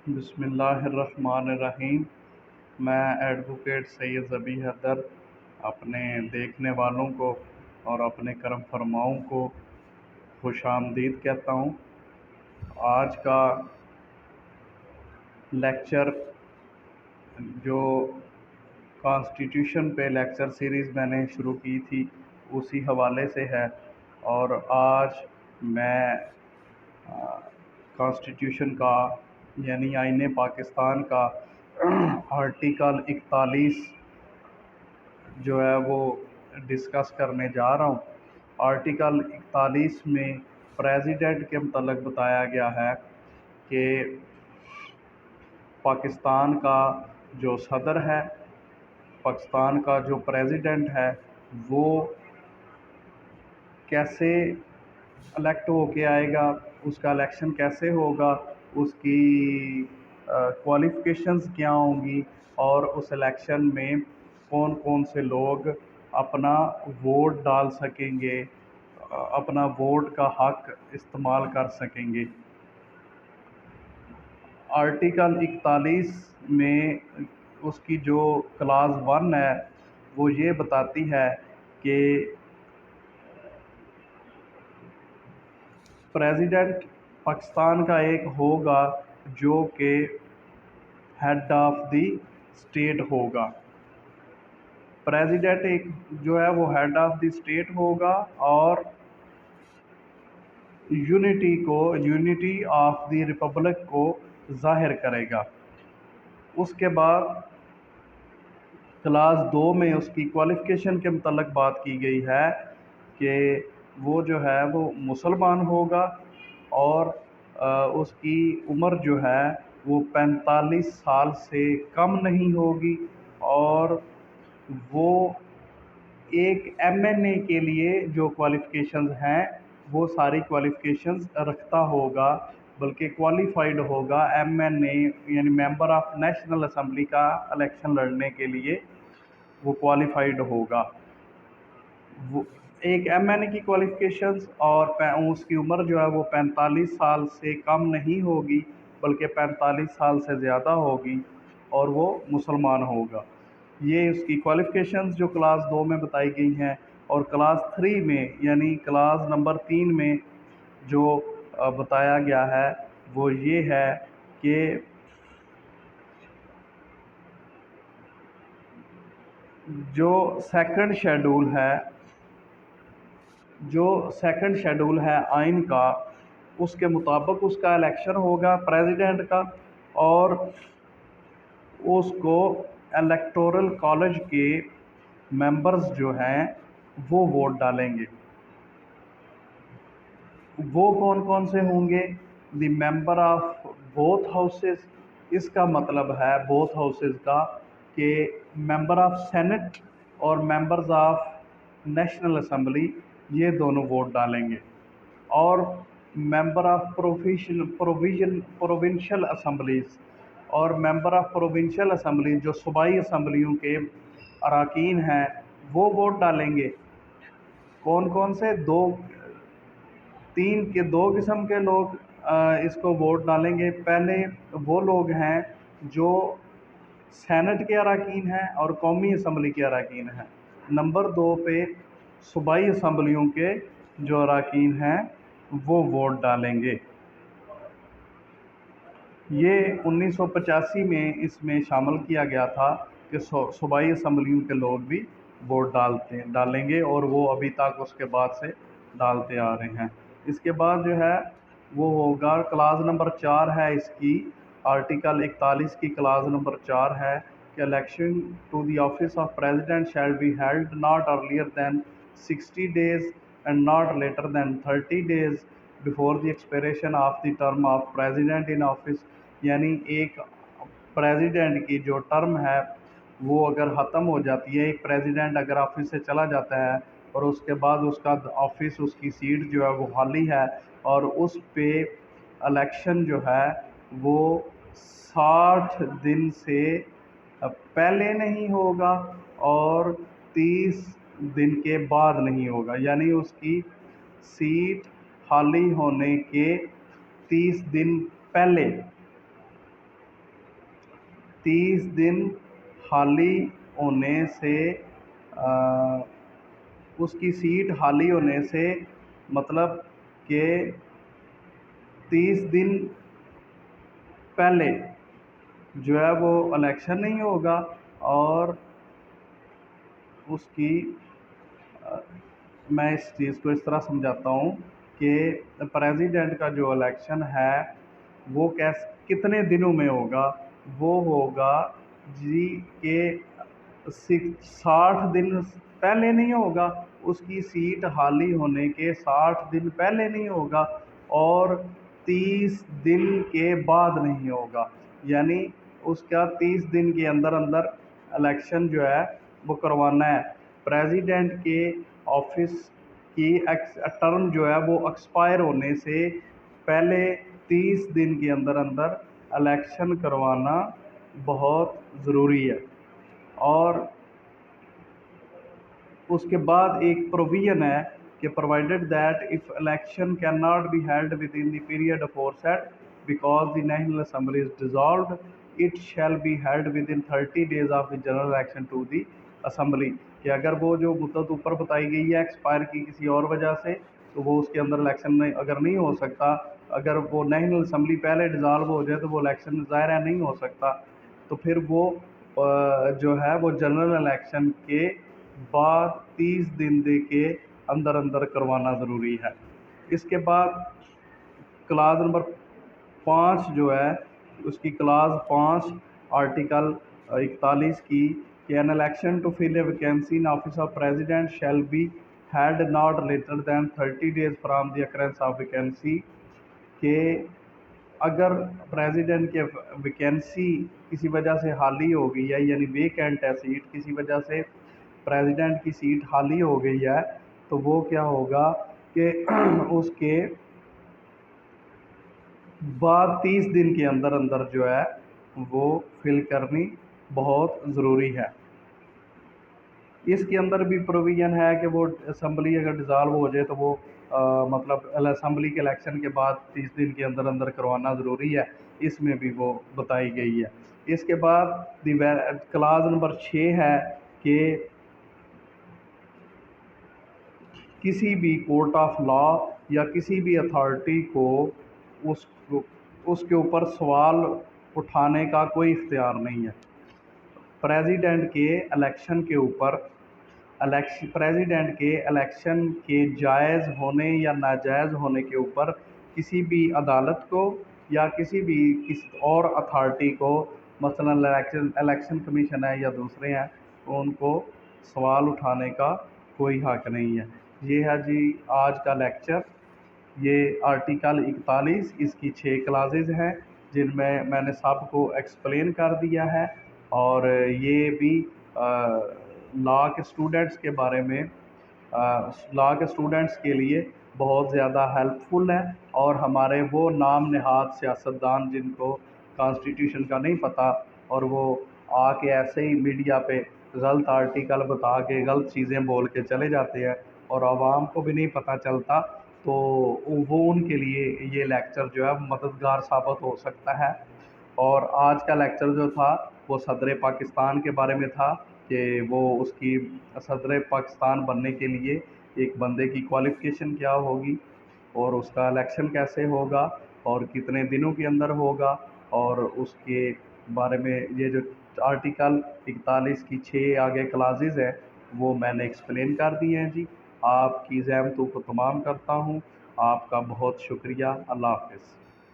بسم اللہ الرحمن الرحیم۔ میں ایڈوکیٹ سید ذبیح حیدر اپنے دیکھنے والوں کو اور اپنے کرم فرماؤں کو خوش آمدید کہتا ہوں۔ آج کا لیکچر جو کانسٹیٹیوشن پہ لیکچر سیریز میں نے شروع کی تھی اسی حوالے سے ہے، اور آج میں کانسٹیٹیوشن کا یعنی آئین پاکستان کا آرٹیکل 41 جو ہے وہ ڈسکس کرنے جا رہا ہوں۔ آرٹیکل 41 میں پریزیڈنٹ کے متعلق بتایا گیا ہے کہ پاکستان کا جو صدر ہے، پاکستان کا جو پریزیڈنٹ ہے، وہ کیسے الیکٹ ہو کے آئے گا، اس کا الیکشن کیسے ہوگا، اس کی کوالیفیکیشنز کیا ہوں گی، اور اس الیکشن میں کون کون سے لوگ اپنا ووٹ ڈال سکیں گے، اپنا ووٹ کا حق استعمال کر سکیں گے۔ آرٹیکل 41 میں اس کی جو کلاز 1 ہے وہ یہ بتاتی ہے کہ پریزیڈنٹ پاکستان کا ایک ہوگا جو کہ ہیڈ آف دی اسٹیٹ ہوگا۔ پریزیڈنٹ ایک جو ہے وہ ہیڈ آف دی اسٹیٹ ہوگا اور یونٹی آف دی ریپبلک کو ظاہر کرے گا۔ اس کے بعد کلاس 2 میں اس کی کوالیفیکیشن کے متعلق بات کی گئی ہے کہ وہ جو ہے وہ مسلمان ہوگا اور اس کی عمر جو ہے وہ 45 سال سے کم نہیں ہوگی، اور وہ ایک ایم این اے کے لیے جو کوالیفیکیشنز ہیں وہ ساری کوالیفیکیشنز رکھتا ہوگا، بلکہ کوالیفائڈ ہوگا ایم این اے یعنی ممبر آف نیشنل اسمبلی کا الیکشن لڑنے کے لیے وہ کوالیفائڈ ہوگا۔ وہ ایک ایم این اے کی کوالیفیکیشنز اور اس کی عمر جو ہے وہ 45 سال سے کم نہیں ہوگی بلکہ 45 سال سے زیادہ ہوگی، اور وہ مسلمان ہوگا۔ یہ اس کی کوالیفیکیشنز جو کلاس 2 میں بتائی گئی ہیں، اور کلاس 3 میں یعنی کلاس نمبر 3 میں جو بتایا گیا ہے وہ یہ ہے کہ جو سیکنڈ شیڈول ہے آئین کا، اس کے مطابق اس کا الیکشن ہوگا پریزیڈنٹ کا، اور اس کو الیکٹورل کالج کے ممبرز جو ہیں وہ ووٹ ڈالیں گے۔ وہ کون کون سے ہوں گے؟ دی ممبر آف بوتھ ہاؤسز۔ اس کا مطلب ہے بوتھ ہاؤسز کا کہ ممبر آف سینٹ اور ممبرز آف نیشنل اسمبلی یہ دونوں ووٹ ڈالیں گے، اور ممبر آف پروونشل اسمبلیز اور ممبر آف پروونشل اسمبلی جو صوبائی اسمبلیوں کے اراکین ہیں وہ ووٹ ڈالیں گے۔ کون کون سے؟ دو قسم کے لوگ اس کو ووٹ ڈالیں گے۔ پہلے وہ لوگ ہیں جو سینٹ کے اراکین ہیں اور قومی اسمبلی کے اراکین ہیں۔ نمبر 2 پہ صوبائی اسمبلیوں کے جو اراکین ہیں وہ ووٹ ڈالیں گے۔ یہ 1985 میں اس میں شامل کیا گیا تھا کہ صوبائی اسمبلیوں کے لوگ بھی ووٹ ڈالیں گے، اور وہ ابھی تک اس کے بعد سے ڈالتے آ رہے ہیں۔ اس کے بعد جو ہے وہ ہوگا کلاس نمبر 4 ہے اس کی، آرٹیکل 41 کی کلاس نمبر 4 ہے کہ election to the office of president shall be held not earlier than 60 days and not later than 30 days before the expiration of the term of president in office۔ یعنی ایک president کی جو term ہے وہ اگر ختم ہو جاتی ہے، ایک پریزیڈنٹ اگر آفس سے چلا جاتا ہے اور اس کے بعد اس کا آفس، اس کی سیٹ جو ہے وہ خالی ہے، اور اس پہ الیکشن جو ہے وہ 60 دن سے پہلے نہیں ہوگا اور 30 دن کے بعد نہیں ہوگا، یعنی اس کی سیٹ خالی ہونے کے 30 دن پہلے 30 दिन खाली होने से उसकी सीट खाली होने से मतलब कि 30 दिन पहले जो है वो इलेक्शन नहीं होगा और उसकी मैं इस चीज़ को इस तरह समझाता हूँ कि प्रेसिडेंट का जो इलेक्शन है वो कितने दिनों में होगा। वो होगा जी के 60 दिन पहले नहीं होगा, उसकी सीट खाली होने के 60 दिन पहले नहीं होगा और 30 दिन के बाद नहीं होगा। यानी उसका 30 दिन के अंदर अंदर इलेक्शन जो है वो करवाना है। प्रेसिडेंट के ऑफिस की टर्म जो है वो एक्सपायर होने से पहले 30 दिन के अंदर अंदर इलेक्शन करवाना बहुत ज़रूरी है। और उसके बाद एक प्रोविज़न है कि provided that if election can not be held within the period aforesaid because the national assembly is dissolved it shall be held within 30 days of the general election to the assembly. कि अगर वो जो मुद्दत ऊपर बताई गई है expire की किसी और वजह से, तो वो उसके अंदर इलेक्शन अगर नहीं हो सकता, अगर वो नेशनल असेंबली पहले डिज़ॉल्व हो जाए तो वो इलेक्शन ज़ाहिर है नहीं हो सकता, तो फिर वो जो है वो जनरल इलेक्शन के बाद 30 दिन दे के अंदर अंदर करवाना ज़रूरी है। इसके बाद क्लास नंबर 5 जो है उसकी क्लास 5 आर्टिकल 41 की कि an election to fill a vacancy in office of president shall be held not later than 30 days from the occurrence of vacancy. के अगर प्रेसिडेंट के वैकेंसी किसी वजह से खाली हो गई है, यानी वेकेंट है सीट, किसी वजह से प्रेसिडेंट की सीट खाली हो गई है, तो वो क्या होगा कि उसके बाद 30 दिन के अंदर अंदर जो है वो फिल करनी बहुत ज़रूरी है। इसके अंदर भी प्रोविज़न है कि वो असम्बली अगर डिज़ॉल्व हो जाए तो वो मतलब असम्बली के इलेक्शन के बाद 30 दिन के अंदर अंदर करवाना ज़रूरी है, इसमें भी वो बताई गई है। इसके बाद क्लास नंबर 6 है कि किसी भी कोर्ट ऑफ लॉ या किसी भी अथॉरिटी को उस उसके ऊपर सवाल उठाने का कोई इख्तियार नहीं है। प्रेसिडेंट के इलेक्शन के ऊपर प्रेसिडेंट के इलेक्शन के जायज़ होने या नाजायज़ होने के ऊपर किसी भी अदालत को या किसी और अथॉरिटी को, मसलन इलेक्शन कमीशन है या दूसरे हैं, उनको सवाल उठाने का कोई हक़ नहीं है। ये है जी आज का लेक्चर। ये आर्टिकल 41 इसकी 6 क्लासेज हैं जिनमें मैंने सबको एक्सप्लेन कर दिया है और ये भी लॉ के स्टूडेंट्स के बारे में लॉ के स्टूडेंट्स के लिए बहुत ज़्यादा हेल्पफुल है। और हमारे वो नाम नहाद सियासतदान जिनको कॉन्स्टिट्यूशन का नहीं पता और वो आके ऐसे ही मीडिया पे गलत आर्टिकल बता के गलत चीज़ें बोल के चले जाते हैं और आवाम को भी नहीं पता चलता, तो वो उनके लिए ये लेक्चर जो है मददगार साबित हो सकता है। और आज का लेक्चर जो था वो सदर पाकिस्तान के बारे में था कि वो उसकी सदर पाकिस्तान बनने के लिए एक बंदे की क्वालिफ़िकेशन क्या होगी और उसका इलेक्शन कैसे होगा और कितने दिनों के अंदर होगा, और उसके बारे में ये जो आर्टिकल 41 की 6 आगे क्लासेस हैं वो मैंने एक्सप्लेन कर दिए हैं जी। आपकी ज़हमतों को तमाम करता हूँ। आपका बहुत शुक्रिया। अल्लाह हाफ़िज़।